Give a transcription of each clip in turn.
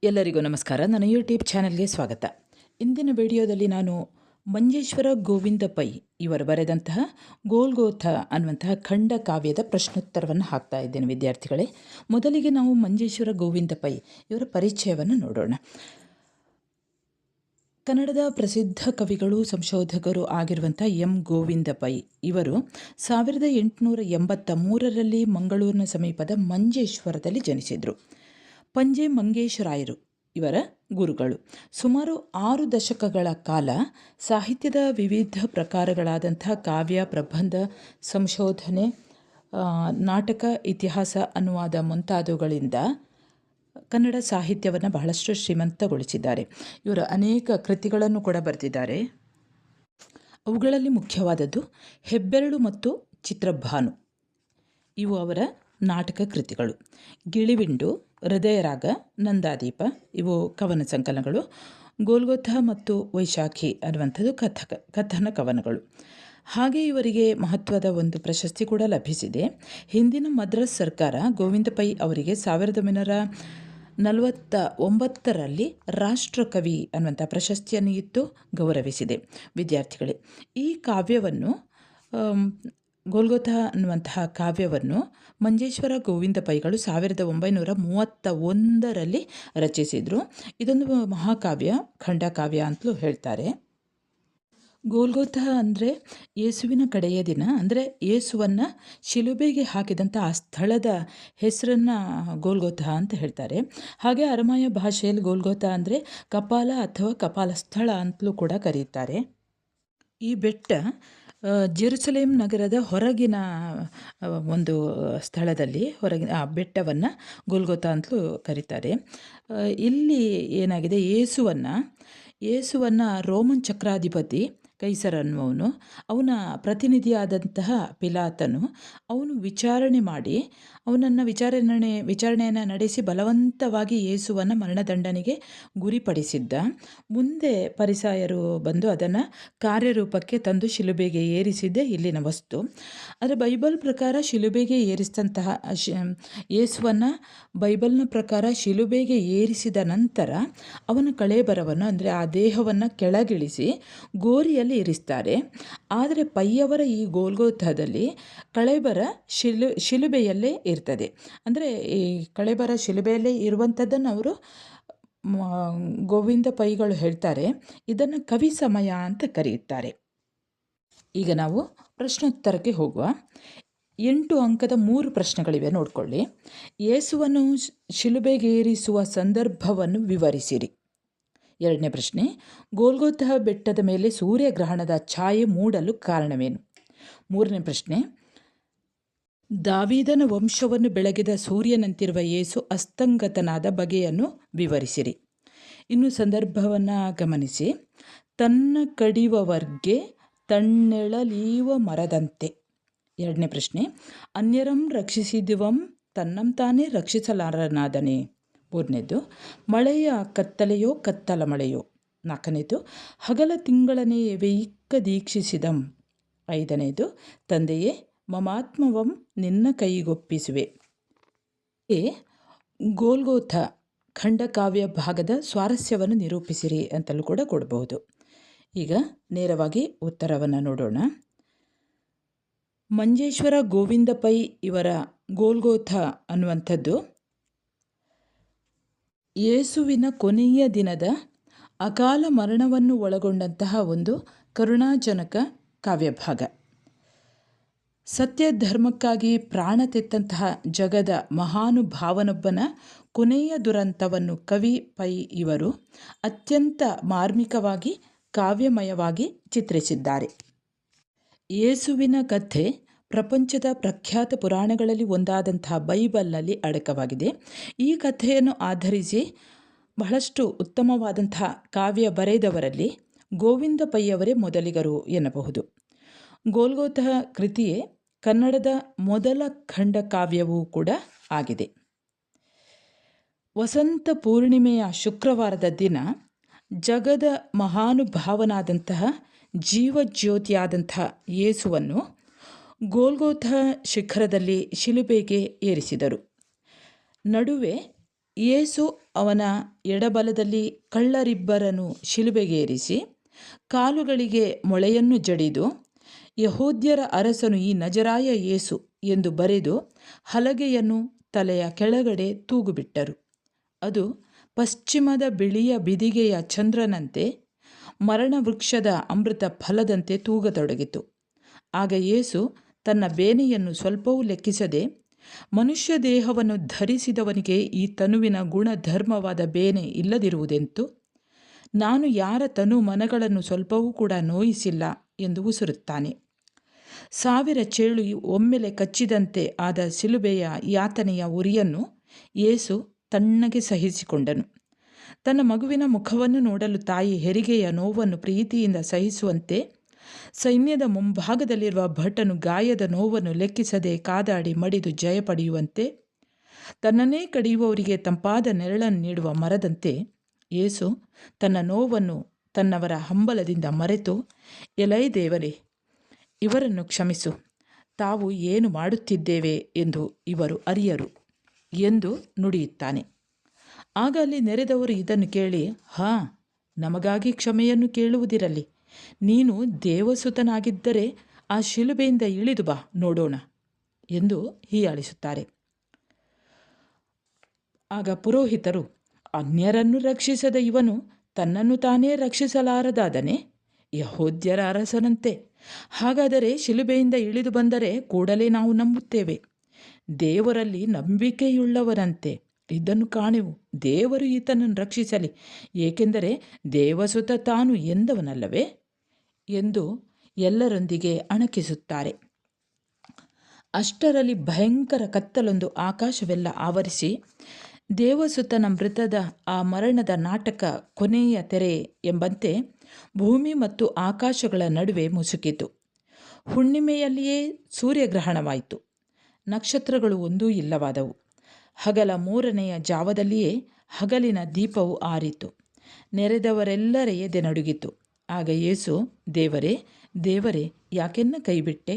ಎಲ್ಲರಿಗೂ ನಮಸ್ಕಾರ. ನನ್ನ ಯೂಟ್ಯೂಬ್ ಚಾನಲ್ಗೆ ಸ್ವಾಗತ. ಇಂದಿನ ವಿಡಿಯೋದಲ್ಲಿ ನಾನು ಮಂಜೇಶ್ವರ ಗೋವಿಂದ ಪೈ ಇವರು ಬರೆದಂತಹ ಗೋಲ್ಗೋಥ ಅನ್ನುವಂತಹ ಖಂಡ ಕಾವ್ಯದ ಪ್ರಶ್ನೋತ್ತರವನ್ನು ಹಾಕ್ತಾ ಇದ್ದೇನೆ ವಿದ್ಯಾರ್ಥಿಗಳೇ. ಮೊದಲಿಗೆ ನಾವು ಮಂಜೇಶ್ವರ ಗೋವಿಂದ ಪೈ ಇವರ ಪರಿಚಯವನ್ನು ನೋಡೋಣ. ಕನ್ನಡದ ಪ್ರಸಿದ್ಧ ಕವಿಗಳು ಸಂಶೋಧಕರು ಆಗಿರುವಂಥ ಎಂ ಗೋವಿಂದ ಪೈ ಇವರು 1883ರಲ್ಲಿ ಮಂಗಳೂರಿನ ಸಮೀಪದ ಮಂಜೇಶ್ವರದಲ್ಲಿ ಜನಿಸಿದರು. ಪಂಜೆ ಮಂಗೇಶರಾಯರು ಇವರ ಗುರುಗಳು. ಸುಮಾರು 6 ದಶಕಗಳ ಕಾಲ ಸಾಹಿತ್ಯದ ವಿವಿಧ ಪ್ರಕಾರಗಳಾದಂಥ ಕಾವ್ಯ, ಪ್ರಬಂಧ, ಸಂಶೋಧನೆ, ನಾಟಕ, ಇತಿಹಾಸ, ಅನುವಾದ ಮುಂತಾದವುಗಳಿಂದ ಕನ್ನಡ ಸಾಹಿತ್ಯವನ್ನು ಬಹಳಷ್ಟು ಶ್ರೀಮಂತಗೊಳಿಸಿದ್ದಾರೆ. ಇವರು ಅನೇಕ ಕೃತಿಗಳನ್ನು ಕೂಡ ಬರೆದಿದ್ದಾರೆ. ಅವುಗಳಲ್ಲಿ ಮುಖ್ಯವಾದದ್ದು ಹೆಬ್ಬೆರಳು ಮತ್ತು ಚಿತ್ರಭಾನು ಇವು ಅವರ ನಾಟಕ ಕೃತಿಗಳು. ಗಿಳಿವಿಂಡು, ಹೃದಯರಾಗ, ನಂದಾದೀಪ ಇವು ಕವನ ಸಂಕಲನಗಳು. ಗೋಲ್ಗೋಥ ಮತ್ತು ವೈಶಾಖಿ ಅನ್ನುವಂಥದ್ದು ಕಥನ ಕವನಗಳು. ಹಾಗೆ ಇವರಿಗೆ ಮಹತ್ವದ ಒಂದು ಪ್ರಶಸ್ತಿ ಕೂಡ ಲಭಿಸಿದೆ. ಹಿಂದಿನ ಮದ್ರಾಸ್ ಸರ್ಕಾರ ಗೋವಿಂದ ಪೈ ಅವರಿಗೆ 1949ರಲ್ಲಿ ರಾಷ್ಟ್ರಕವಿ ಅನ್ನುವಂಥ ಪ್ರಶಸ್ತಿಯನ್ನು ಇತ್ತು ಗೌರವಿಸಿದೆ. ವಿದ್ಯಾರ್ಥಿಗಳೇ, ಈ ಕಾವ್ಯವನ್ನು ಗೋಲ್ಗೋಥ ಅನ್ನುವಂತಹ ಕಾವ್ಯವನ್ನು ಮಂಜೇಶ್ವರ ಗೋವಿಂದ ಪೈಗಳು 1931ರಲ್ಲಿ ರಚಿಸಿದರು. ಇದೊಂದು ಮಹಾಕಾವ್ಯ, ಖಂಡಕಾವ್ಯ ಅಂತಲೂ ಹೇಳ್ತಾರೆ. ಗೋಲ್ಗೋಥ ಅಂದರೆ ಯೇಸುವಿನ ಕಡೆಯ ದಿನ, ಅಂದರೆ ಯೇಸುವನ್ನು ಶಿಲುಬೆಗೆ ಹಾಕಿದಂಥ ಆ ಸ್ಥಳದ ಹೆಸರನ್ನು ಗೋಲ್ಗೋಥ ಅಂತ ಹೇಳ್ತಾರೆ. ಹಾಗೆ ಅರಮಾಯ ಭಾಷೆಯಲ್ಲಿ ಗೋಲ್ಗೋಥ ಅಂದರೆ ಕಪಾಲ ಅಥವಾ ಕಪಾಲ ಸ್ಥಳ ಅಂತಲೂ ಕೂಡ ಕರೀತಾರೆ. ಈ ಬೆಟ್ಟ ಜೆರುಸಲೇಂ ನಗರದ ಹೊರಗಿನ ಒಂದು ಸ್ಥಳದಲ್ಲಿ, ಹೊರಗಿನ ಆ ಬೆಟ್ಟವನ್ನು ಗೋಲ್ಗೋಥ ಅಂತಲೂ ಕರೀತಾರೆ. ಇಲ್ಲಿ ಏನಾಗಿದೆ, ಯೇಸುವನ್ನು ರೋಮನ್ ಚಕ್ರಾಧಿಪತಿ ಕೈಸರ್ ಅನ್ನುವನು, ಅವನ ಪ್ರತಿನಿಧಿಯಾದಂತಹ ಪಿಲಾತನು ಅವನು ವಿಚಾರಣೆ ಮಾಡಿ ಅವನನ್ನು ವಿಚಾರಣೆಯನ್ನು ನಡೆಸಿ ಬಲವಂತವಾಗಿ ಯೇಸುವನ್ನು ಮರಣದಂಡನೆಗೆ ಗುರಿಪಡಿಸಿದ್ದ. ಮುಂದೆ ಪರಿಸಾಯರು ಬಂದು ಅದನ್ನು ಕಾರ್ಯರೂಪಕ್ಕೆ ತಂದು ಶಿಲುಬೆಗೆ ಏರಿಸಿದ್ದೇ ಇಲ್ಲಿನ ವಸ್ತು. ಆದರೆ ಬೈಬಲ್ ಪ್ರಕಾರ ಶಿಲುಬೆಗೆ ಏರಿಸಿದಂತಹ ಯೇಸುವನ್ನು ಬೈಬಲ್ನ ಪ್ರಕಾರ ಶಿಲುಬೆಗೆ ಏರಿಸಿದ ನಂತರ ಅವನ ಕಳೇಬರವನ್ನು, ಅಂದರೆ ಆ ದೇಹವನ್ನು ಕೆಳಗಿಳಿಸಿ ಗೋರಿಯಲ್ಲಿ ಇರಿಸ್ತಾರೆ. ಆದರೆ ಪೈಯವರ ಈ ಗೋಲ್ಗೋಥದಲ್ಲಿ ಕಳೇಬರ ಶಿಲುಬೆಯಲ್ಲೇ ಇರ್ತದೆ. ಅಂದರೆ ಈ ಕಳೇಬರ ಶಿಲುಬೆಯಲ್ಲೇ ಇರುವಂಥದ್ದನ್ನು ಅವರು ಗೋವಿಂದ ಪೈಗಳು ಹೇಳ್ತಾರೆ. ಇದನ್ನು ಕವಿ ಸಮಯ ಅಂತ ಕರೆಯುತ್ತಾರೆ. ಈಗ ನಾವು ಪ್ರಶ್ನೋತ್ತರಕ್ಕೆ ಹೋಗುವ. 8 ಅಂಕದ 3 ಪ್ರಶ್ನೆಗಳಿವೆ, ನೋಡಿಕೊಳ್ಳಿ. ಯೇಸುವನ್ನು ಶಿಲುಬೆಗೇರಿಸುವ ಸಂದರ್ಭವನ್ನು ವಿವರಿಸಿರಿ. 2ನೇ ಪ್ರಶ್ನೆ, ಗೋಲ್ಗೋಥ ಬೆಟ್ಟದ ಮೇಲೆ ಸೂರ್ಯಗ್ರಹಣದ ಛಾಯೆ ಮೂಡಲು ಕಾರಣವೇನು? 3ನೇ ಪ್ರಶ್ನೆ, ದಾವೀದನ ವಂಶವನ್ನು ಬೆಳಗಿದ ಸೂರ್ಯನಂತಿರುವ ಯೇಸು ಅಸ್ತಂಗತನಾದ ಬಗೆಯನ್ನು ವಿವರಿಸಿರಿ. ಇನ್ನು ಸಂದರ್ಭವನ್ನು ಗಮನಿಸಿ. ತನ್ನ ಕಡಿಯುವವರ್ಗೆ ತಣ್ಣೆಳಲೀವ ಮರದಂತೆ. 2ನೇ ಪ್ರಶ್ನೆ, ಅನ್ಯರಂ ರಕ್ಷಿಸಿದುವಂ ತನ್ನಂ ತಾನೇ ರಕ್ಷಿಸಲಾರನಾದನೆ. 3ನೇದು, ಮಳೆಯ ಕತ್ತಲೆಯೋ ಕತ್ತಲ ಮಳೆಯೋ. 4ನೇದು, ಹಗಲ ತಿಂಗಳನೇ ವೆಯಿಕ್ಕ ದೀಕ್ಷಿಸಿದಂ. 5ನೇದು, ತಂದೆಯೇ ಮಮಾತ್ಮವಂ ನಿನ್ನ ಕೈಗೊಪ್ಪಿಸುವೆ. ಗೋಲ್ಗೋಥ ಖಂಡಕಾವ್ಯ ಭಾಗದ ಸ್ವಾರಸ್ಯವನ್ನು ನಿರೂಪಿಸಿರಿ ಅಂತಲೂ ಕೂಡ ಕೊಡಬಹುದು. ಈಗ ನೇರವಾಗಿ ಉತ್ತರವನ್ನು ನೋಡೋಣ. ಮಂಜೇಶ್ವರ ಗೋವಿಂದ ಪೈ ಇವರ ಗೋಲ್ಗೋಥ ಅನ್ನುವಂಥದ್ದು ಯೇಸುವಿನ ಕೊನೆಯ ದಿನದ ಅಕಾಲ ಮರಣವನ್ನು ಒಳಗೊಂಡಂತಹ ಒಂದು ಕರುಣಾಜನಕ ಕಾವ್ಯಭಾಗ. ಸತ್ಯ ಧರ್ಮಕ್ಕಾಗಿ ಪ್ರಾಣ ತೆತ್ತಂತಹ ಜಗದ ಮಹಾನುಭಾವನೊಬ್ಬನ ಕೊನೆಯ ದುರಂತವನ್ನು ಕವಿ ಪೈ ಇವರು ಅತ್ಯಂತ ಮಾರ್ಮಿಕವಾಗಿ ಕಾವ್ಯಮಯವಾಗಿ ಚಿತ್ರಿಸಿದ್ದಾರೆ. ಯೇಸುವಿನ ಕಥೆ ಪ್ರಪಂಚದ ಪ್ರಖ್ಯಾತ ಪುರಾಣಗಳಲ್ಲಿ ಒಂದಾದಂತಹ ಬೈಬಲ್ನಲ್ಲಿ ಅಡಕವಾಗಿದೆ. ಈ ಕಥೆಯನ್ನು ಆಧರಿಸಿ ಬಹಳಷ್ಟು ಉತ್ತಮವಾದಂತಹ ಕಾವ್ಯ ಬರೆದವರಲ್ಲಿ ಗೋವಿಂದ ಪೈಯವರೇ ಮೊದಲಿಗರು ಎನ್ನಬಹುದು. ಗೋಲ್ಗೋಥ ಕೃತಿಯೇ ಕನ್ನಡದ ಮೊದಲ ಖಂಡಕಾವ್ಯವೂ ಕೂಡ ಆಗಿದೆ. ವಸಂತ ಪೂರ್ಣಿಮೆಯ ಶುಕ್ರವಾರದ ದಿನ ಜಗದ ಮಹಾನುಭಾವನಾದಂತಹ ಜೀವಜ್ಯೋತಿಯಾದಂತಹ ಯೇಸುವನ್ನು ಗೋಲ್ಗೋಥ ಶಿಖರದಲ್ಲಿ ಶಿಲುಬೆಗೆ ಏರಿಸಿದರು. ನಡುವೆ ಯೇಸು ಅವನ ಎಡಬಲದಲ್ಲಿ ಕಳ್ಳರಿಬ್ಬರನ್ನು ಶಿಲುಬೆಗೇರಿಸಿ ಕಾಲುಗಳಿಗೆ ಮೊಳೆಯನ್ನು ಜಡಿದು, ಯಹೂದ್ಯರ ಅರಸನು ಈ ನಜರಾಯ ಯೇಸು ಎಂದು ಬರೆದು ಹಲಗೆಯನ್ನು ತಲೆಯ ಕೆಳಗಡೆ ತೂಗುಬಿಟ್ಟರು. ಅದು ಪಶ್ಚಿಮದ ಬಿಳಿಯ ಬಿದಿಗೆಯ ಚಂದ್ರನಂತೆ, ಮರಣವೃಕ್ಷದ ಅಮೃತ ಫಲದಂತೆ ತೂಗತೊಡಗಿತು. ಆಗ ಯೇಸು ತನ್ನ ಬೇನೆಯನ್ನು ಸ್ವಲ್ಪವೂ ಲೆಕ್ಕಿಸದೆ, ಮನುಷ್ಯ ದೇಹವನ್ನು ಧರಿಸಿದವನಿಗೆ ಈ ತನುವಿನ ಗುಣಧರ್ಮವಾದ ಬೇನೆ ಇಲ್ಲದಿರುವುದೆಂತು? ನಾನು ಯಾರ ತನು ಮನಗಳನ್ನು ಸ್ವಲ್ಪವೂ ಕೂಡ ನೋಯಿಸಿಲ್ಲ ಎಂದು ಉಸಿರುತ್ತಾನೆ. 1000 ಚೇಳು ಒಮ್ಮೆಲೆ ಕಚ್ಚಿದಂತೆ ಆದ ಶಿಲುಬೆಯ ಯಾತನೆಯ ಉರಿಯನ್ನು ಯೇಸು ತಣ್ಣಗೆ ಸಹಿಸಿಕೊಂಡನು. ತನ್ನ ಮಗುವಿನ ಮುಖವನ್ನು ನೋಡಲು ತಾಯಿ ಹೆರಿಗೆಯ ನೋವನ್ನು ಪ್ರೀತಿಯಿಂದ ಸಹಿಸುವಂತೆ, ಸೈನ್ಯದ ಮುಂಭಾಗದಲ್ಲಿರುವ ಭಟನು ಗಾಯದ ನೋವನ್ನು ಲೆಕ್ಕಿಸದೆ ಕಾದಾಡಿ ಮಡಿದು ಜಯ ಪಡೆಯುವಂತೆ, ತನ್ನನ್ನೇ ಕಡಿಯುವವರಿಗೆ ತಂಪಾದ ನೆರಳನ್ನು ನೀಡುವ ಮರದಂತೆ ಯೇಸು ತನ್ನ ನೋವನ್ನು ತನ್ನವರ ಹಂಬಲದಿಂದ ಮರೆತು, ಎಲೈ ದೇವರೇ, ಇವರನ್ನು ಕ್ಷಮಿಸು, ತಾವು ಏನು ಮಾಡುತ್ತಿದ್ದೇವೆ ಎಂದು ಇವರು ಅರಿಯರು ಎಂದು ನುಡಿಯುತ್ತಾನೆ. ಆಗ ಅಲ್ಲಿ ನೆರೆದವರು ಇದನ್ನು ಕೇಳಿ, ನಮಗಾಗಿ ಕ್ಷಮೆಯನ್ನು ಕೇಳುವುದಿರಲಿ, ನೀನು ದೇವಸುತನಾಗಿದ್ದರೆ ಆ ಶಿಲುಬೆಯಿಂದ ಇಳಿದು ಬಾ ನೋಡೋಣ ಎಂದು ಹೀಯಾಳಿಸುತ್ತಾರೆ. ಆಗ ಪುರೋಹಿತರು, ಅನ್ಯರನ್ನು ರಕ್ಷಿಸದ ಇವನು ತನ್ನನ್ನು ತಾನೇ ರಕ್ಷಿಸಲಾರದಾದನೆ, ಯಹೂದ್ಯರ ಅರಸನಂತೆ. ಹಾಗಾದರೆ ಶಿಲುಬೆಯಿಂದ ಇಳಿದು ಬಂದರೆ ಕೂಡಲೇ ನಾವು ನಂಬುತ್ತೇವೆ. ದೇವರಲ್ಲಿ ನಂಬಿಕೆಯುಳ್ಳವರಂತೆ ಇದನ್ನು ಕಾಣೆವು. ದೇವರು ಈತನನ್ನು ರಕ್ಷಿಸಲಿ, ಏಕೆಂದರೆ ದೇವಸುತ ತಾನು ಎಂದವನಲ್ಲವೇ ಎಂದು ಎಲ್ಲರೊಂದಿಗೆ ಅಣಕಿಸುತ್ತಾರೆ. ಅಷ್ಟರಲ್ಲಿ ಭಯಂಕರ ಕತ್ತಲೊಂದು ಆಕಾಶವೆಲ್ಲ ಆವರಿಸಿ, ದೇವಸುತನ ಮೃತದ ಆ ಮರಣದ ನಾಟಕ ಕೊನೆಯ ತೆರೆ ಎಂಬಂತೆ ಭೂಮಿ ಮತ್ತು ಆಕಾಶಗಳ ನಡುವೆ ಮುಸುಕಿತು. ಹುಣ್ಣಿಮೆಯಲ್ಲಿಯೇ ಸೂರ್ಯಗ್ರಹಣವಾಯಿತು. ನಕ್ಷತ್ರಗಳು ಒಂದೂ ಇಲ್ಲವಾದವು. ಹಗಲ 3ನೆಯ ಜಾವದಲ್ಲಿಯೇ ಹಗಲಿನ ದೀಪವು ಆರಿತು. ನೆರೆದವರೆಲ್ಲರ ಎದೆ ನಡುಗಿತು. ಆಗ ಯೇಸು, ದೇವರೇ, ದೇವರೇ, ಯಾಕೆನ್ನ ಕೈಬಿಟ್ಟೆ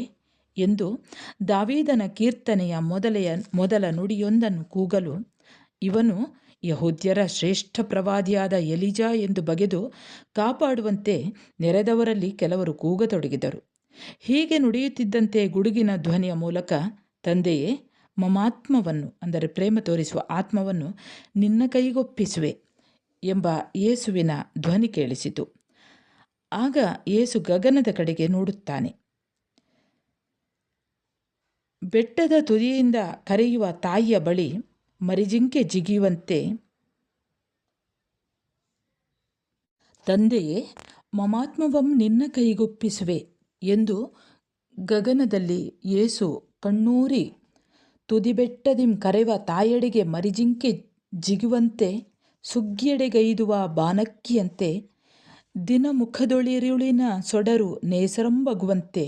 ಎಂದು ದಾವೀದನ ಕೀರ್ತನೆಯ ಮೊದಲ ನುಡಿಯೊಂದನ್ನು ಕೂಗಲು, ಇವನು ಯಹೂದ್ಯರ ಶ್ರೇಷ್ಠ ಪ್ರವಾದಿಯಾದ ಎಲಿಜಾ ಎಂದು ಬಗೆದು ಕಾಪಾಡುವಂತೆ ನೆರೆದವರಲ್ಲಿ ಕೆಲವರು ಕೂಗತೊಡಗಿದರು. ಹೀಗೆ ನುಡಿಯುತ್ತಿದ್ದಂತೆ ಗುಡುಗಿನ ಧ್ವನಿಯ ಮೂಲಕ, ತಂದೆಯೇ, ಮಮಾತ್ಮವನ್ನು, ಅಂದರೆ ಪ್ರೇಮ ತೋರಿಸುವ ಆತ್ಮವನ್ನು ನಿನ್ನ ಕೈಗೊಪ್ಪಿಸುವೆ ಎಂಬ ಯೇಸುವಿನ ಧ್ವನಿ ಕೇಳಿಸಿತು. ಆಗ ಯೇಸು ಗಗನದ ಕಡೆಗೆ ನೋಡುತ್ತಾನೆ. ಬೆಟ್ಟದ ತುದಿಯಿಂದ ಕರೆಯುವ ತಾಯಿಯ ಬಳಿ ಮರಿಜಿಂಕೆ ಜಿಗಿಯುವಂತೆ, ತಂದೆಯೇ, ಮಮಾತ್ಮವಂ ನಿನ್ನ ಕೈಗೊಪ್ಪಿಸುವೆ ಎಂದು ಗಗನದಲ್ಲಿ ಯೇಸು ಕಣ್ಣೂರಿ ತುದಿಬೆಟ್ಟದಿಂ ಕರೆವ ತಾಯೆಡೆಗೆ ಮರಿಜಿಂಕೆ ಜಿಗುವಂತೆ, ಸುಗ್ಗಿಯೆಡೆಗೈದುವ ಬಾನಕ್ಕಿಯಂತೆ, ದಿನಮುಖದೊಳಿರುಳಿನ ಸೊಡರು ನೇಸರಂಬಗುವಂತೆ,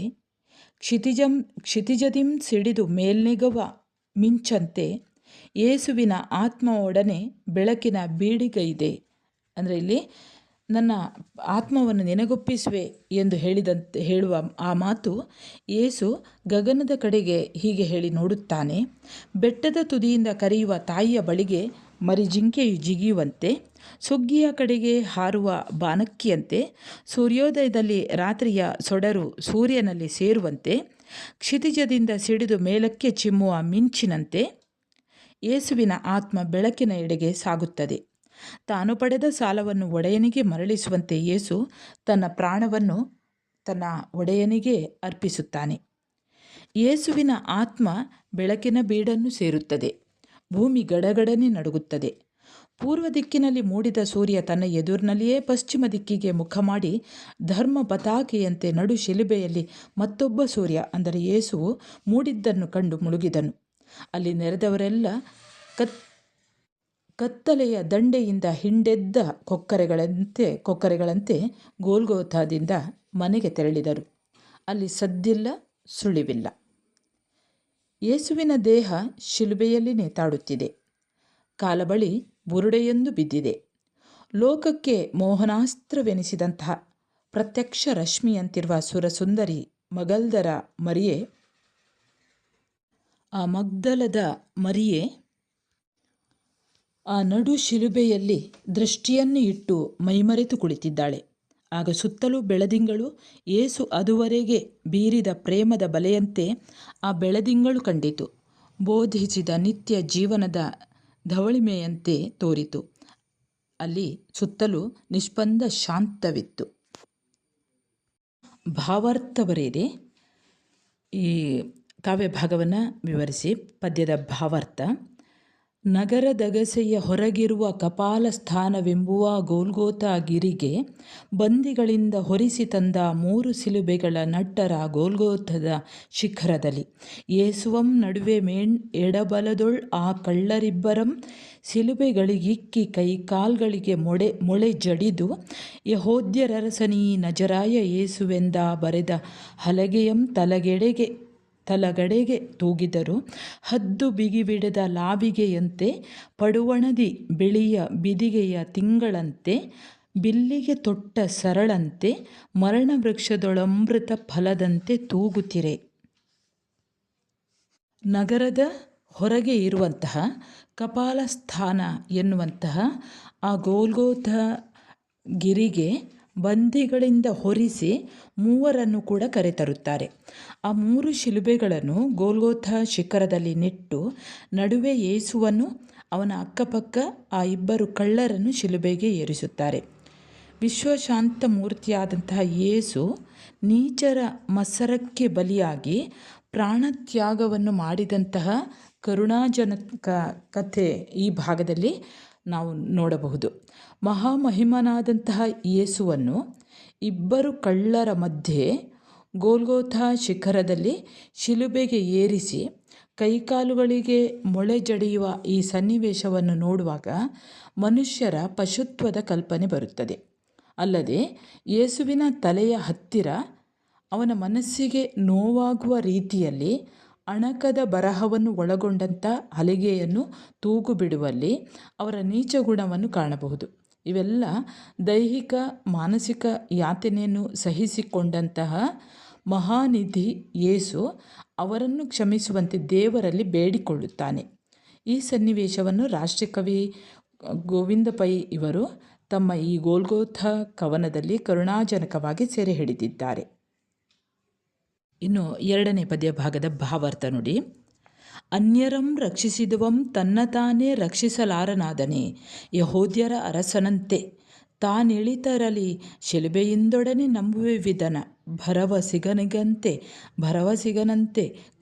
ಕ್ಷಿತಿಜದಿಂ ಸಿಡಿದು ಮೇಲ್ನೆಗವ ಮಿಂಚಂತೆ ಯೇಸುವಿನ ಆತ್ಮವೊಡನೆ ಬೆಳಕಿನ ಬೀಡಿಗೈದೆ. ಅಂದರೆ ಇಲ್ಲಿ ನನ್ನ ಆತ್ಮವನ್ನು ನಿನಗೊಪ್ಪಿಸುವೆ ಎಂದು ಹೇಳುವ ಆ ಮಾತು, ಯೇಸು ಗಗನದ ಕಡೆಗೆ ಹೀಗೆ ಹೇಳಿ ನೋಡುತ್ತಾನೆ. ಬೆಟ್ಟದ ತುದಿಯಿಂದ ಕರೆಯುವ ತಾಯಿಯ ಬಳಿಗೆ ಮರಿಜಿಂಕೆಯು ಜಿಗಿಯುವಂತೆ, ಸುಗ್ಗಿಯ ಕಡೆಗೆ ಹಾರುವ ಬಾನಕ್ಕಿಯಂತೆ, ಸೂರ್ಯೋದಯದಲ್ಲಿ ರಾತ್ರಿಯ ಸೊಡರು ಸೂರ್ಯನಲ್ಲಿ ಸೇರುವಂತೆ, ಕ್ಷಿತಿಜದಿಂದ ಸಿಡಿದು ಮೇಲಕ್ಕೆ ಚಿಮ್ಮುವ ಮಿಂಚಿನಂತೆ ಯೇಸುವಿನ ಆತ್ಮ ಬೆಳಕಿನ ಎಡೆಗೆ ಸಾಗುತ್ತದೆ. ತಾನು ಪಡೆದ ಸಾಲವನ್ನು ಒಡೆಯನಿಗೆ ಮರಳಿಸುವಂತೆ ಯೇಸು ತನ್ನ ಪ್ರಾಣವನ್ನು ತನ್ನ ಒಡೆಯನಿಗೆ ಅರ್ಪಿಸುತ್ತಾನೆ. ಯೇಸುವಿನ ಆತ್ಮ ಬೆಳಕಿನ ಬೀಡನ್ನು ಸೇರುತ್ತದೆ. ಭೂಮಿ ಗಡಗಡನೆ ನಡುಗುತ್ತದೆ. ಪೂರ್ವ ದಿಕ್ಕಿನಲ್ಲಿ ಮೂಡಿದ ಸೂರ್ಯ ತನ್ನ ಎದುರಿನಲ್ಲಿಯೇ ಪಶ್ಚಿಮ ದಿಕ್ಕಿಗೆ ಮುಖ ಮಾಡಿ ಧರ್ಮ ಪತಾಕೆಯಂತೆ ನಡು ಶಿಲುಬೆಯಲ್ಲಿ ಮತ್ತೊಬ್ಬ ಸೂರ್ಯ, ಅಂದರೆ ಯೇಸುವು ಮೂಡಿದ್ದನ್ನು ಕಂಡು ಮುಳುಗಿದನು. ಅಲ್ಲಿ ನೆರೆದವರೆಲ್ಲ ಕತ್ತಲೆಯ ದಂಡೆಯಿಂದ ಹಿಂಡೆದ್ದ ಕೊಕ್ಕರೆಗಳಂತೆ ಗೋಲ್ಗೋಥಾದಿಂದ ಮನೆಗೆ ತೆರಳಿದರು. ಅಲ್ಲಿ ಸದ್ದಿಲ್ಲ, ಸುಳಿವಿಲ್ಲ. ಯೇಸುವಿನ ದೇಹ ಶಿಲುಬೆಯಲ್ಲಿ ನೇತಾಡುತ್ತಿದೆ. ಕಾಲಬಳಿ ಬುರುಡೆಯೊಂದು ಬಿದ್ದಿದೆ. ಲೋಕಕ್ಕೆ ಮೋಹನಾಸ್ತ್ರವೆನಿಸಿದಂತಹ ಪ್ರತ್ಯಕ್ಷ ರಶ್ಮಿಯಂತಿರುವ ಸುರಸುಂದರಿ ಮಗಲ್ದರ ಮರಿಯೇ, ಆ ಮಗ್ದಲದ ಮರಿಯೇ ಆ ನಡು ಶಿಲುಬೆಯಲ್ಲಿ ದೃಷ್ಟಿಯನ್ನು ಇಟ್ಟು ಮೈಮರೆತು ಕುಳಿತಿದ್ದಾಳೆ. ಆಗ ಸುತ್ತಲೂ ಬೆಳದಿಂಗಳು ಏಸು ಅದುವರೆಗೆ ಬೀರಿದ ಪ್ರೇಮದ ಬಲೆಯಂತೆ ಆ ಬೆಳದಿಂಗಳು ಕಂಡಿತು. ಬೋಧಿಸಿದ ನಿತ್ಯ ಜೀವನದ ಧವಳಿಮೆಯಂತೆ ತೋರಿತು. ಅಲ್ಲಿ ಸುತ್ತಲೂ ನಿಷ್ಪಂದ ಶಾಂತವಿತ್ತು. ಭಾವಾರ್ಥ ಬರೆಯಿರಿ. ಈ ಕಾವ್ಯಭಾಗವನ್ನು ವಿವರಿಸಿ. ಪದ್ಯದ ಭಾವಾರ್ಥ: ನಗರದಗಸೆಯ ಹೊರಗಿರುವ ಕಪಾಲ ಸ್ಥಾನವೆಂಬುವ ಗೋಲ್ಗೋಥ ಗಿರಿಗೆ ಬಂದಿಗಳಿಂದ ಹೊರಿಸಿ ತಂದ 3 ಶಿಲುಬೆಗಳ ನಟ್ಟರ ಗೋಲ್ಗೋಥದ ಶಿಖರದಲ್ಲಿ ಯೇಸುವಂ ನಡುವೆ ಮೇಣ್ ಎಡಬಲದೊಳ್ ಆ ಕಳ್ಳರಿಬ್ಬರಂ ಶಿಲುಬೆಗಳಿಗಿಕ್ಕಿ ಕೈಕಾಲ್ಗಳಿಗೆ ಮೊಳೆ ಜಡಿದು ಯಹೋದ್ಯರರಸನೀ ನಜರಾಯ ಯೇಸುವೆಂದ ಬರೆದ ಹಲಗೆಯಂ ತಲಗಡೆಗೆ ತೂಗಿದರು. ಹದ್ದು ಬಿಗಿಬಿಡದ ಲಾವಿಗೆಯಂತೆ ಪಡುವಣದಿ ಬಿಳಿಯ ಬಿದಿಗೆಯ ತಿಂಗಳಂತೆ ಬಿಲ್ಲಿಗೆ ತೊಟ್ಟ ಸರಳಂತೆ ಮರಣ ವೃಕ್ಷದೊಳಮೃತ ಫಲದಂತೆ ತೂಗುತ್ತಿರೆ. ನಗರದ ಹೊರಗೆ ಇರುವಂತಹ ಕಪಾಲಸ್ಥಾನ ಎನ್ನುವಂತಹ ಆ ಗೋಲ್ಗೋಥ ಗಿರಿಗೆ ಬಂದಿಗಳಿಂದ ಹೊರಿಸಿ 3 ಕೂಡ ಕರೆತರುತ್ತಾರೆ. ಆ 3 ಶಿಲುಬೆಗಳನ್ನು ಗೋಲ್ಗೋಥ ಶಿಖರದಲ್ಲಿ ನೆಟ್ಟು ನಡುವೆ ಯೇಸುವನ್ನು, ಅವನ ಅಕ್ಕಪಕ್ಕ ಆ 2 ಕಳ್ಳರನ್ನು ಶಿಲುಬೆಗೆ ಏರಿಸುತ್ತಾರೆ. ವಿಶ್ವಶಾಂತ ಮೂರ್ತಿಯಾದಂತಹ ಯೇಸು ನೀಚರ ಮತ್ಸರಕ್ಕೆ ಬಲಿಯಾಗಿ ಪ್ರಾಣತ್ಯಾಗವನ್ನು ಮಾಡಿದಂತಹ ಕರುಣಾಜನಕ ಕಥೆ ಈ ಭಾಗದಲ್ಲಿ ನಾವು ನೋಡಬಹುದು. ಮಹಾಮಹಿಮನಾದಂತಹ ಯೇಸುವನ್ನು 2 ಕಳ್ಳರ ಮಧ್ಯೆ ಗೋಲ್ಗೋಥ ಶಿಖರದಲ್ಲಿ ಶಿಲುಬೆಗೆ ಏರಿಸಿ ಕೈಕಾಲುಗಳಿಗೆ ಮೊಳೆ ಜಡಿಯುವ ಈ ಸನ್ನಿವೇಶವನ್ನು ನೋಡುವಾಗ ಮನುಷ್ಯರ ಪಶುತ್ವದ ಕಲ್ಪನೆ ಬರುತ್ತದೆ. ಅಲ್ಲದೆ ಯೇಸುವಿನ ತಲೆಯ ಹತ್ತಿರ ಅವನ ಮನಸ್ಸಿಗೆ ನೋವಾಗುವ ರೀತಿಯಲ್ಲಿ ಅಣಕದ ಬರಹವನ್ನು ಒಳಗೊಂಡಂಥ ಹಲಿಗೆಯನ್ನು ತೂಗು ಬಿಡುವಲ್ಲಿ ಅವರ ನೀಚ ಗುಣವನ್ನು ಕಾಣಬಹುದು. ಇವೆಲ್ಲ ದೈಹಿಕ ಮಾನಸಿಕ ಯಾತನೆಯನ್ನು ಸಹಿಸಿಕೊಂಡಂತಹ ಮಹಾನಿಧಿ ಯೇಸು ಅವರನ್ನು ಕ್ಷಮಿಸುವಂತೆ ದೇವರಲ್ಲಿ ಬೇಡಿಕೊಳ್ಳುತ್ತಾನೆ. ಈ ಸನ್ನಿವೇಶವನ್ನು ರಾಷ್ಟ್ರಕವಿ ಗೋವಿಂದ ಪೈ ಇವರು ತಮ್ಮ ಈ ಗೋಲ್ಗೋಥ ಕವನದಲ್ಲಿ ಕರುಣಾಜನಕವಾಗಿ ಸೆರೆ ಹಿಡಿದಿದ್ದಾರೆ. ಇನ್ನು 2ನೇ ಪದ್ಯ ಭಾಗದ ಭಾವಾರ್ಥ ನೋಡಿ. ಅನ್ಯರಂ ರಕ್ಷಿಸಿದುವಂ ತನ್ನ ತಾನೇ ರಕ್ಷಿಸಲಾರನಾದನೆ ಯಹೋದ್ಯರ ಅರಸನಂತೆ ತಾನಿಳಿತರಲಿ ಶಿಲುಬೆಯಿಂದೊಡನೆ ನಂಬುವೆವಿದನ ಭರವಸಿಗನಂತೆ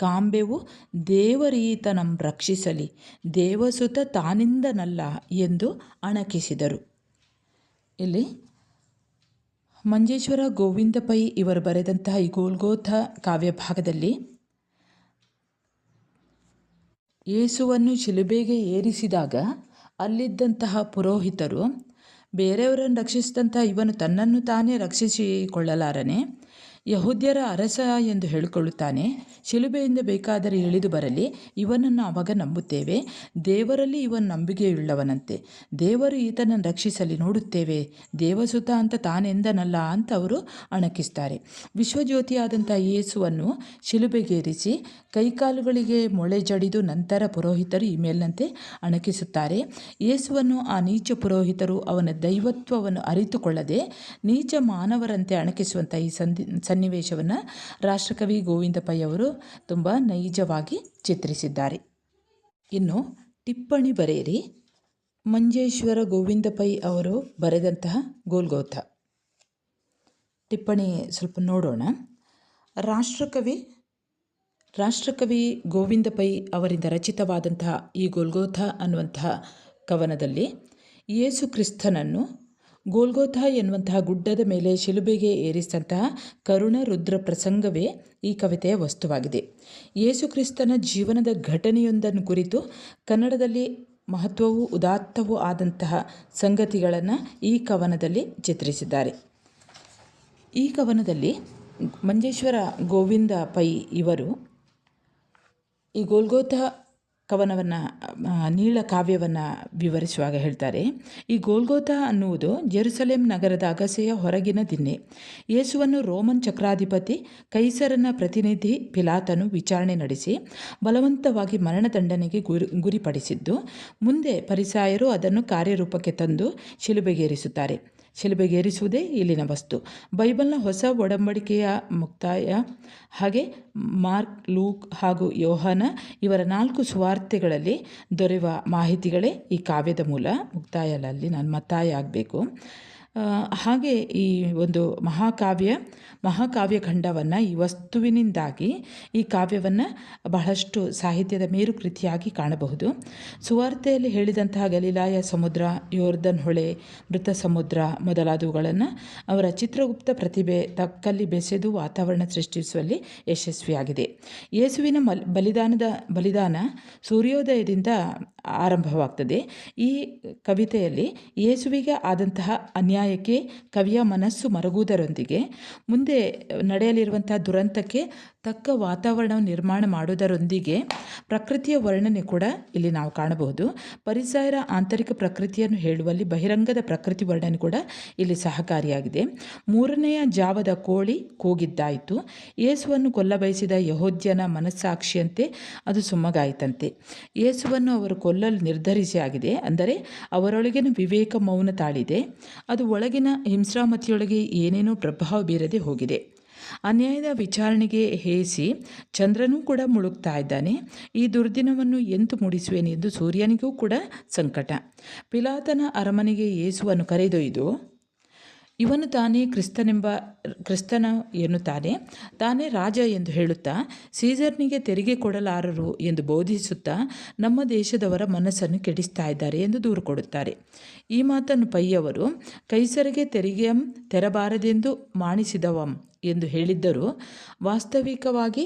ಕಾಂಬೆವು ದೇವರೀತನಂ ರಕ್ಷಿಸಲಿ ದೇವಸುತ ತಾನಿಂದನಲ್ಲ ಎಂದು ಅಣಕಿಸಿದರು. ಇಲ್ಲಿ ಮಂಜೇಶ್ವರ ಗೋವಿಂದ ಪೈ ಇವರು ಬರೆದಂತಹ ಈ ಗೋಲ್ಗೋಥ ಕಾವ್ಯಭಾಗದಲ್ಲಿ ಯೇಸುವನ್ನು ಶಿಲುಬೆಗೆ ಏರಿಸಿದಾಗ ಅಲ್ಲಿದ್ದಂತಹ ಪುರೋಹಿತರು ಬೇರೆಯವರನ್ನು ರಕ್ಷಿಸಿದಂತಹ ಇವನು ತನ್ನನ್ನು ತಾನೇ ರಕ್ಷಿಸಿಕೊಳ್ಳಲಾರನೆ, ಯಹೂದ್ಯರ ಅರಸ ಎಂದು ಹೇಳಿಕೊಳ್ಳುತ್ತಾನೆ, ಶಿಲುಬೆಯಿಂದ ಬೇಕಾದರೆ ಇಳಿದು ಬರಲಿ, ಇವನನ್ನು ಆವಾಗ ನಂಬುತ್ತೇವೆ, ದೇವರಲ್ಲಿ ಇವನು ನಂಬಿಕೆಯುಳ್ಳವನಂತೆ, ದೇವರು ಈತನನ್ನು ರಕ್ಷಿಸಲಿ ನೋಡುತ್ತೇವೆ, ದೇವಸುತ ಅಂತ ತಾನೆಂದನಲ್ಲ ಅಂತ ಅವರು ಅಣಕಿಸ್ತಾರೆ. ವಿಶ್ವಜ್ಯೋತಿಯಾದಂಥ ಯೇಸುವನ್ನು ಶಿಲುಬೆಗೇರಿಸಿ ಕೈಕಾಲುಗಳಿಗೆ ಮೊಳೆ ಜಡಿದು ನಂತರ ಪುರೋಹಿತರು ಈ ಮೇಲಿನಂತೆ ಅಣಕಿಸುತ್ತಾರೆ. ಯೇಸುವನ್ನು ಆ ನೀಚ ಪುರೋಹಿತರು ಅವನ ದೈವತ್ವವನ್ನು ಅರಿತುಕೊಳ್ಳದೆ ನೀಚ ಮಾನವರಂತೆ ಅಣಕಿಸುವಂಥ ಈ ಸನ್ನಿವೇಶವನ್ನು ರಾಷ್ಟ್ರಕವಿ ಗೋವಿಂದ ಪೈ ಅವರು ತುಂಬ ನೈಜವಾಗಿ ಚಿತ್ರಿಸಿದ್ದಾರೆ. ಇನ್ನು ಟಿಪ್ಪಣಿ ಬರೆಯಿರಿ. ಮಂಜೇಶ್ವರ ಗೋವಿಂದ ಪೈ ಅವರು ಬರೆದಂತಹ ಗೋಲ್ಗೋಥ ಟಿಪ್ಪಣಿ ಸ್ವಲ್ಪ ನೋಡೋಣ. ರಾಷ್ಟ್ರಕವಿ ಗೋವಿಂದ ಪೈ ಅವರಿಂದ ರಚಿತವಾದಂತಹ ಈ ಗೋಲ್ಗೋಥ ಅನ್ನುವಂತಹ ಕವನದಲ್ಲಿ ಯೇಸು ಕ್ರಿಸ್ತನನ್ನು ಗೋಲ್ಗೋಥ ಎನ್ನುವಂತಹ ಗುಡ್ಡದ ಮೇಲೆ ಶಿಲುಬೆಗೆ ಏರಿಸಿದಂತಹ ಕರುಣ ರುದ್ರ ಪ್ರಸಂಗವೇ ಈ ಕವಿತೆಯ ವಸ್ತುವಾಗಿದೆ. ಯೇಸು ಕ್ರಿಸ್ತನ ಜೀವನದ ಘಟನೆಯೊಂದನ್ನು ಕುರಿತು ಕನ್ನಡದಲ್ಲಿ ಮಹತ್ವವೂ ಉದಾತ್ತವೂ ಆದಂತಹ ಸಂಗತಿಗಳನ್ನು ಈ ಕವನದಲ್ಲಿ ಚಿತ್ರಿಸಿದ್ದಾರೆ. ಈ ಕವನದಲ್ಲಿ ಮಂಜೇಶ್ವರ ಗೋವಿಂದ ಪೈ ಇವರು ಈ ಗೋಲ್ಗೋಥ ಕವನವನ್ನು ನೀಳ ಕಾವ್ಯವನ್ನು ವಿವರಿಸುವಾಗ ಹೇಳ್ತಾರೆ, ಈ ಗೋಲ್ಗೋಥ ಅನ್ನುವುದು ಜೆರುಸಲೇಂ ನಗರದ ಅಗಸೆಯ ಹೊರಗಿನ ದಿನ್ನೆ. ಯೇಸುವನ್ನು ರೋಮನ್ ಚಕ್ರಾಧಿಪತಿ ಕೈಸರನ ಪ್ರತಿನಿಧಿ ಪಿಲಾತನು ವಿಚಾರಣೆ ನಡೆಸಿ ಬಲವಂತವಾಗಿ ಮರಣದಂಡನೆಗೆ ಗುರಿಪಡಿಸಿದ್ದು, ಮುಂದೆ ಫರಿಸಾಯರು ಅದನ್ನು ಕಾರ್ಯರೂಪಕ್ಕೆ ತಂದು ಶಿಲುಬೆಗೇರಿಸುತ್ತಾರೆ. ಶಿಲುಬೆಗೇರಿಸುವುದೇ ಇಲ್ಲಿನ ವಸ್ತು. ಬೈಬಲ್ನ ಹೊಸ ಒಡಂಬಡಿಕೆಯ ಮುಕ್ತಾಯ ಹಾಗೆ ಮಾರ್ಕ್, ಲೂಕ್ ಹಾಗೂ ಯೋಹಾನ ಇವರ 4 ಸುವಾರ್ತೆಗಳಲ್ಲಿ ದೊರೆಯುವ ಮಾಹಿತಿಗಳೇ ಈ ಕಾವ್ಯದ ಮೂಲ. ಮುಕ್ತಾಯಲ್ಲಿ ನಾನು ಮತ್ತಾಯ ಆಗಬೇಕು. ಹಾಗೆ ಈ ಒಂದು ಮಹಾಕಾವ್ಯ ಖಂಡವನ್ನು ಈ ವಸ್ತುವಿನಿಂದಾಗಿ ಈ ಕಾವ್ಯವನ್ನು ಬಹಳಷ್ಟು ಸಾಹಿತ್ಯದ ಮೇರುಕೃತಿಯಾಗಿ ಕಾಣಬಹುದು. ಸುವಾರ್ತೆಯಲ್ಲಿ ಹೇಳಿದಂತಹ ಗಲಿಲಾಯ ಸಮುದ್ರ, ಯೋರ್ದನ್ ಹೊಳೆ, ಮೃತ ಸಮುದ್ರ ಮೊದಲಾದವುಗಳನ್ನು ಅವರ ಚಿತ್ರಗುಪ್ತ ಪ್ರತಿಭೆ ತಕ್ಕಲ್ಲಿ ಬೆಸೆದು ವಾತಾವರಣ ಸೃಷ್ಟಿಸುವಲ್ಲಿ ಯಶಸ್ವಿಯಾಗಿದೆ. ಯೇಸುವಿನ ಬಲಿದಾನ ಸೂರ್ಯೋದಯದಿಂದ ಆರಂಭವಾಗ್ತದೆ. ಈ ಕವಿತೆಯಲ್ಲಿ ಯೇಸುವಿಗೆ ಆದಂತಹ ಅನ್ಯಾಯಕ್ಕೆ ಕವಿಯ ಮನಸ್ಸು ಮರುಗುವುದರೊಂದಿಗೆ ಮುಂದೆ ನಡೆಯಲಿರುವಂತಹ ದುರಂತಕ್ಕೆ ತಕ್ಕ ವಾತಾವರಣವನ್ನು ನಿರ್ಮಾಣ ಮಾಡುವುದರೊಂದಿಗೆ ಪ್ರಕೃತಿಯ ವರ್ಣನೆ ಕೂಡ ಇಲ್ಲಿ ನಾವು ಕಾಣಬಹುದು. ಪರಿಸರ ಆಂತರಿಕ ಪ್ರಕೃತಿಯನ್ನು ಹೇಳುವಲ್ಲಿ ಬಹಿರಂಗದ ಪ್ರಕೃತಿ ವರ್ಣನೆ ಕೂಡ ಇಲ್ಲಿ ಸಹಕಾರಿಯಾಗಿದೆ. 3ನೆಯ ಜಾವದ ಕೋಳಿ ಕೂಗಿದ್ದಾಯಿತು. ಯೇಸುವನ್ನು ಕೊಲ್ಲಬಯಸಿದ ಯಹೂದ್ಯನ ಮನಸ್ಸಾಕ್ಷಿಯಂತೆ ಅದು ಸುಮ್ಮಗಾಯಿತಂತೆ. ಯೇಸುವನ್ನು ಅವರು ಕೊಲ್ಲಲು ನಿರ್ಧರಿಸಿ ಆಗಿದೆ. ಅಂದರೆ ಅವರೊಳಗಿನ ವಿವೇಕ ಮೌನ ತಾಳಿದೆ. ಅದು ಒಳಗಿನ ಹಿಂಸಾಮತಿಯೊಳಗೆ ಏನೇನೋ ಪ್ರಭಾವ ಬೀರದೆ ಹೋಗಿದೆ. ಅನ್ಯಾಯದ ವಿಚಾರಣೆಗೆ ಹೇಸಿ ಚಂದ್ರನೂ ಕೂಡ ಮುಳುಗ್ತಾ ಇದ್ದಾನೆ. ಈ ದುರ್ದಿನವನ್ನು ಎಂತು ಮೂಡಿಸುವೇನೆ ಎಂದು ಸೂರ್ಯನಿಗೂ ಕೂಡ ಸಂಕಟ. ಪಿಲಾತನ ಅರಮನೆಗೆ ಯೇಸುವನ್ನು ಕರೆದೊಯ್ದು ಇವನು ತಾನೇ ಕ್ರಿಸ್ತನ ಎನ್ನುತ್ತಾನೆ. ತಾನೇ ರಾಜ ಎಂದು ಹೇಳುತ್ತಾ ಸೀಸರ್ನಿಗೆ ತೆರಿಗೆ ಕೊಡಲಾರರು ಎಂದು ಬೋಧಿಸುತ್ತಾ ನಮ್ಮ ದೇಶದವರ ಮನಸ್ಸನ್ನು ಕೆಡಿಸ್ತಾ ಇದ್ದಾರೆ ಎಂದು ದೂರು ಕೊಡುತ್ತಾರೆ. ಈ ಮಾತನ್ನು ಪೈಯವರು ಕೈಸರಿಗೆ ತೆರಿಗೆಯಂ ತೆರಬಾರದೆಂದು ಮಾಣಿಸಿದವಂ ಎಂದು ಹೇಳಿದ್ದರೂ ವಾಸ್ತವಿಕವಾಗಿ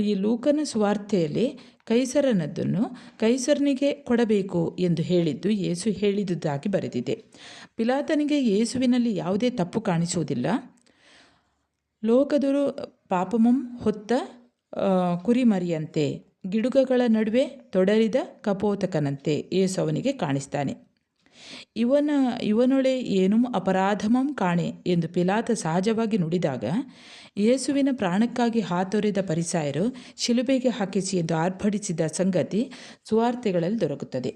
ಈ ಲೂಕನ ಸುವಾರ್ತೆಯಲ್ಲಿ ಕೈಸರನದ್ದನ್ನು ಕೈಸರನಿಗೆ ಕೊಡಬೇಕು ಎಂದು ಹೇಳಿದ್ದು ಯೇಸು ಹೇಳಿದುದಾಗಿ ಬರೆದಿದೆ. ಪಿಲಾತನಿಗೆ ಯೇಸುವಿನಲ್ಲಿ ಯಾವುದೇ ತಪ್ಪು ಕಾಣಿಸುವುದಿಲ್ಲ. ಲೋಕದರು ಪಾಪಮಂ ಹೊತ್ತ ಕುರಿಮರಿಯಂತೆ, ಗಿಡುಗಗಳ ನಡುವೆ ತೊಡರಿದ ಕಪೋತಕನಂತೆ ಯೇಸು ಅವನಿಗೆ ಕಾಣಿಸ್ತಾನೆ. ಇವನೊಳೆ ಏನೂ ಅಪರಾಧಮಂ ಕಾಣೆ ಎಂದು ಪಿಲಾತ ಸಹಜವಾಗಿ ನುಡಿದಾಗ ಯೇಸುವಿನ ಪ್ರಾಣಕ್ಕಾಗಿ ಹಾತೊರೆದ ಪರಿಸಾಯರು ಶಿಲುಬೆಗೆ ಹಾಕಿಸಿ ಎಂದು ಆರ್ಭಟಿಸಿದ ಸಂಗತಿ ಸುವಾರ್ತೆಗಳಲ್ಲಿ ದೊರಕುತ್ತದೆ.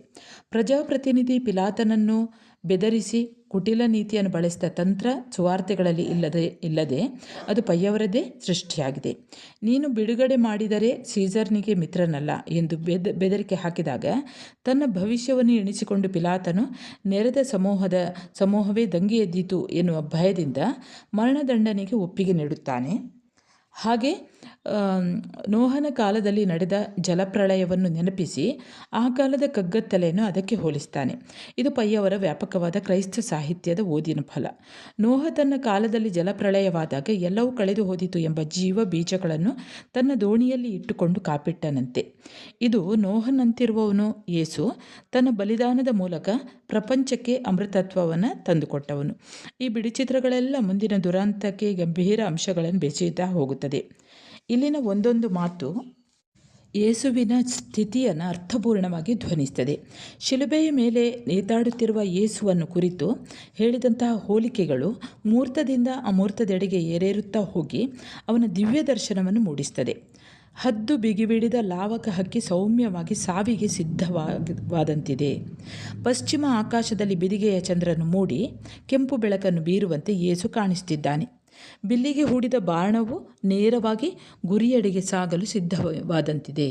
ಪ್ರಜಾಪ್ರತಿನಿಧಿ ಪಿಲಾತನನ್ನು ಬೆದರಿಸಿ ಕುಟಿಲ ನೀತಿಯನ್ನು ಬಳಸಿದ ತಂತ್ರ ಸುವಾರ್ತೆಗಳಲ್ಲಿ ಇಲ್ಲದೆ ಅದು ಪಯ್ಯವರದೇ ಸೃಷ್ಟಿಯಾಗಿದೆ. ನೀನು ಬಿಡುಗಡೆ ಮಾಡಿದರೆ ಸೀಸರ್ನಿಗೆ ಮಿತ್ರನಲ್ಲ ಎಂದು ಬೆದರಿಕೆ ಹಾಕಿದಾಗ ತನ್ನ ಭವಿಷ್ಯವನ್ನು ಎಣಿಸಿಕೊಂಡು ಪಿಲಾತನು ನೆರೆದ ಸಮೂಹವೇ ದಂಗೆ ಎದ್ದಿತು ಎನ್ನುವ ಭಯದಿಂದ ಮರಣದಂಡನೆಗೆ ಒಪ್ಪಿಗೆ ನೀಡುತ್ತಾನೆ. ಹಾಗೆ ನೋಹನ ಕಾಲದಲ್ಲಿ ನಡೆದ ಜಲಪ್ರಳಯವನ್ನು ನೆನಪಿಸಿ ಆ ಕಾಲದ ಕಗ್ಗತ್ತಲೆಯನ್ನು ಅದಕ್ಕೆ ಹೋಲಿಸ್ತಾನೆ. ಇದು ಪಯ್ಯವರ ವ್ಯಾಪಕವಾದ ಕ್ರೈಸ್ತ ಸಾಹಿತ್ಯದ ಓದಿನ ಫಲ. ನೋಹ ತನ್ನ ಕಾಲದಲ್ಲಿ ಜಲಪ್ರಳಯವಾದಾಗ ಎಲ್ಲವೂ ಕಳೆದು ಹೋದಿತು ಎಂಬ ಜೀವ ಬೀಜಗಳನ್ನು ತನ್ನ ದೋಣಿಯಲ್ಲಿ ಇಟ್ಟುಕೊಂಡು ಕಾಪಿಟ್ಟನಂತೆ. ಇದು ನೋಹನಂತಿರುವವನು ಯೇಸು ತನ್ನ ಬಲಿದಾನದ ಮೂಲಕ ಪ್ರಪಂಚಕ್ಕೆ ಅಮೃತತ್ವವನ್ನು ತಂದುಕೊಟ್ಟವನು. ಈ ಬಿಡಿಚಿತ್ರಗಳೆಲ್ಲ ಮುಂದಿನ ದುರಂತಕ್ಕೆ ಗಂಭೀರ ಅಂಶಗಳನ್ನು ಬೆಸೆಯುತ್ತಾ ಹೋಗುತ್ತದೆ. ಇಲ್ಲಿನ ಒಂದೊಂದು ಮಾತು ಯೇಸುವಿನ ಸ್ಥಿತಿಯನ್ನು ಅರ್ಥಪೂರ್ಣವಾಗಿ ಧ್ವನಿಸ್ತದೆ. ಶಿಲುಬೆಯ ಮೇಲೆ ನೇತಾಡುತ್ತಿರುವ ಯೇಸುವನ್ನು ಕುರಿತು ಹೇಳಿದಂತಹ ಹೋಲಿಕೆಗಳು ಮೂರ್ತದಿಂದ ಅಮೂರ್ತದೆಡೆಗೆ ಏರೇರುತ್ತಾ ಹೋಗಿ ಅವನ ದಿವ್ಯ ದರ್ಶನವನ್ನು ಮೂಡಿಸ್ತದೆ. ಹದ್ದು ಬಿಗಿಬಿಡಿದ ಲಾವಕ ಹಕ್ಕಿ ಸೌಮ್ಯವಾಗಿ ಸಾವಿಗೆ ಸಿದ್ಧವಾದಂತಿದೆ. ಪಶ್ಚಿಮ ಆಕಾಶದಲ್ಲಿ ಬಿದಿಗೆಯ ಚಂದ್ರನು ಮೂಡಿ ಕೆಂಪು ಬೆಳಕನ್ನು ಬೀರುವಂತೆ ಯೇಸು ಕಾಣಿಸುತ್ತಿದ್ದಾನೆ. ಬಿಲ್ಲಿಗೆ ಹೂಡಿದ ಬಾಣವು ನೇರವಾಗಿ ಗುರಿಯೆಡೆಗೆ ಸಾಗಲು ಸಿದ್ಧವಾದಂತಿದೆ.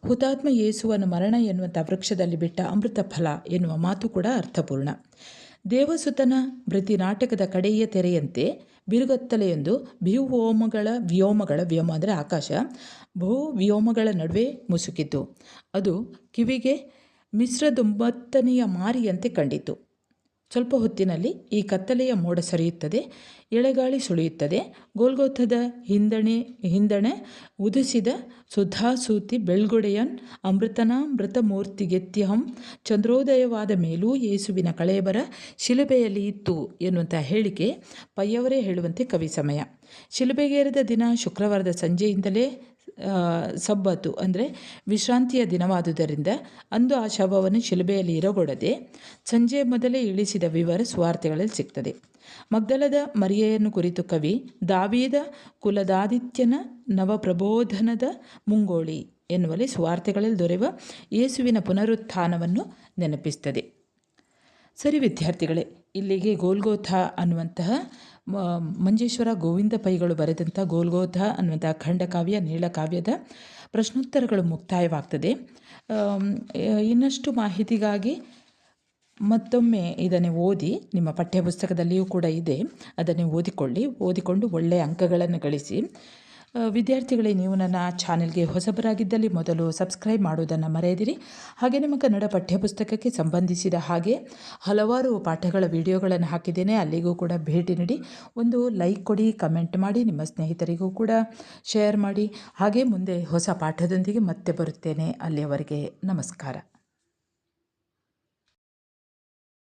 ಹುತಾತ್ಮ ಯೇಸುವನ್ನು ಮರಣ ಎನ್ನುವಂಥ ವೃಕ್ಷದಲ್ಲಿ ಬಿಟ್ಟ ಅಮೃತ ಫಲ ಎನ್ನುವ ಮಾತು ಕೂಡ ಅರ್ಥಪೂರ್ಣ. ದೇವಸುತನ ಮೃತಿ ನಾಟಕದ ಕಡೆಯ ತೆರೆಯಂತೆ ಬಿರುಗತ್ತಲೆಯೊಂದು ವ್ಯೋಮ ಅಂದರೆ ಆಕಾಶ, ಭೂ ವ್ಯೋಮಗಳ ನಡುವೆ ಮುಸುಕಿತು. ಅದು ಕಿವಿಗೆ ಮಿಶ್ರದೊಂಬತ್ತನೆಯ ಮಾರಿಯಂತೆ ಕಂಡಿತು. ಸ್ವಲ್ಪ ಹೊತ್ತಿನಲ್ಲಿ ಈ ಕತ್ತಲೆಯ ಮೋಡ ಸರಿಯುತ್ತದೆ, ಎಳೆಗಾಳಿ ಸುಳಿಯುತ್ತದೆ. ಗೋಲ್ಗೋಥದ ಹಿಂದಣೆ ಉದಿಸಿದ ಸುಧಾಸೂತಿ ಬೆಳ್ಗೊಡೆಯನ್ ಅಮೃತಮೂರ್ತಿಗೆತ್ಯಹಂ. ಚಂದ್ರೋದಯವಾದ ಮೇಲೂ ಯೇಸುವಿನ ಕಳೆಯಬರ ಶಿಲುಬೆಯಲ್ಲಿ ಇತ್ತು ಎನ್ನುವಂಥ ಹೇಳಿಕೆ ಪಯ್ಯವರೇ ಹೇಳುವಂತೆ ಕವಿ ಸಮಯ. ಶಿಲುಬೆಗೇರಿದ ದಿನ ಶುಕ್ರವಾರದ ಸಂಜೆಯಿಂದಲೇ ಸಬ್ಬತ್ತು ಅಂದರೆ ವಿಶ್ರಾಂತಿಯ ದಿನವಾದುದರಿಂದ ಅಂದು ಆ ಶವವನ್ನು ಶಿಲುಬೆಯಲ್ಲಿ ಇರಗೊಡದೆ ಸಂಜೆ ಮೊದಲೇ ಇಳಿಸಿದ ವಿವರ ಸುವಾರ್ತೆಗಳಲ್ಲಿ ಸಿಗ್ತದೆ. ಮಗ್ದಲದ ಮರಿಯೆಯನ್ನು ಕುರಿತು ಕವಿ ದಾವೀದ ಕುಲದಾದಿತ್ಯನ ನವಪ್ರಬೋಧನದ ಮುಂಗೋಳಿ ಎನ್ನುವಲ್ಲಿ ಸುವಾರ್ತೆಗಳಲ್ಲಿ ದೊರೆಯುವ ಯೇಸುವಿನ ಪುನರುತ್ಥಾನವನ್ನು ನೆನಪಿಸ್ತದೆ. ಸರಿ ವಿದ್ಯಾರ್ಥಿಗಳೇ, ಇಲ್ಲಿಗೆ ಗೋಲ್ಗೋಥಾ ಅನ್ನುವಂತಹ ಮಂಜೇಶ್ವರ ಗೋವಿಂದ ಪೈಗಳು ಬರೆದಂಥ ಗೋಲ್ಗೋಥಾ ಅನ್ನುವಂತಹ ಖಂಡಕಾವ್ಯ ನೀಳಕಾವ್ಯದ ಪ್ರಶ್ನೋತ್ತರಗಳು ಮುಕ್ತಾಯವಾಗ್ತದೆ. ಇನ್ನಷ್ಟು ಮಾಹಿತಿಗಾಗಿ ಮತ್ತೊಮ್ಮೆ ಇದನ್ನು ಓದಿ, ನಿಮ್ಮ ಪಠ್ಯಪುಸ್ತಕದಲ್ಲಿಯೂ ಕೂಡ ಇದೆ, ಅದನ್ನು ಓದಿಕೊಂಡು ಒಳ್ಳೆಯ ಅಂಕಗಳನ್ನು ಗಳಿಸಿ. ವಿದ್ಯಾರ್ಥಿಗಳೇ, ನೀವು ನನ್ನ ಚಾನೆಲ್ಗೆ ಹೊಸಬರಾಗಿದ್ದಲ್ಲಿ ಮೊದಲು ಸಬ್ಸ್ಕ್ರೈಬ್ ಮಾಡುವುದನ್ನು ಮರೆಯದಿರಿ. ಹಾಗೆ ನಿಮ್ಮ ಕನ್ನಡ ಪಠ್ಯಪುಸ್ತಕಕ್ಕೆ ಸಂಬಂಧಿಸಿದ ಹಾಗೆ ಹಲವಾರು ಪಾಠಗಳ ವಿಡಿಯೋಗಳನ್ನು ಹಾಕಿದ್ದೇನೆ, ಅಲ್ಲಿಗೂ ಕೂಡ ಭೇಟಿ ನೀಡಿ. ಒಂದು ಲೈಕ್ ಕೊಡಿ, ಕಮೆಂಟ್ ಮಾಡಿ, ನಿಮ್ಮ ಸ್ನೇಹಿತರಿಗೂ ಕೂಡ ಶೇರ್ ಮಾಡಿ. ಹಾಗೆ ಮುಂದೆ ಹೊಸ ಪಾಠದೊಂದಿಗೆ ಮತ್ತೆ ಬರುತ್ತೇನೆ. ಅಲ್ಲಿಯವರೆಗೆ ನಮಸ್ಕಾರ.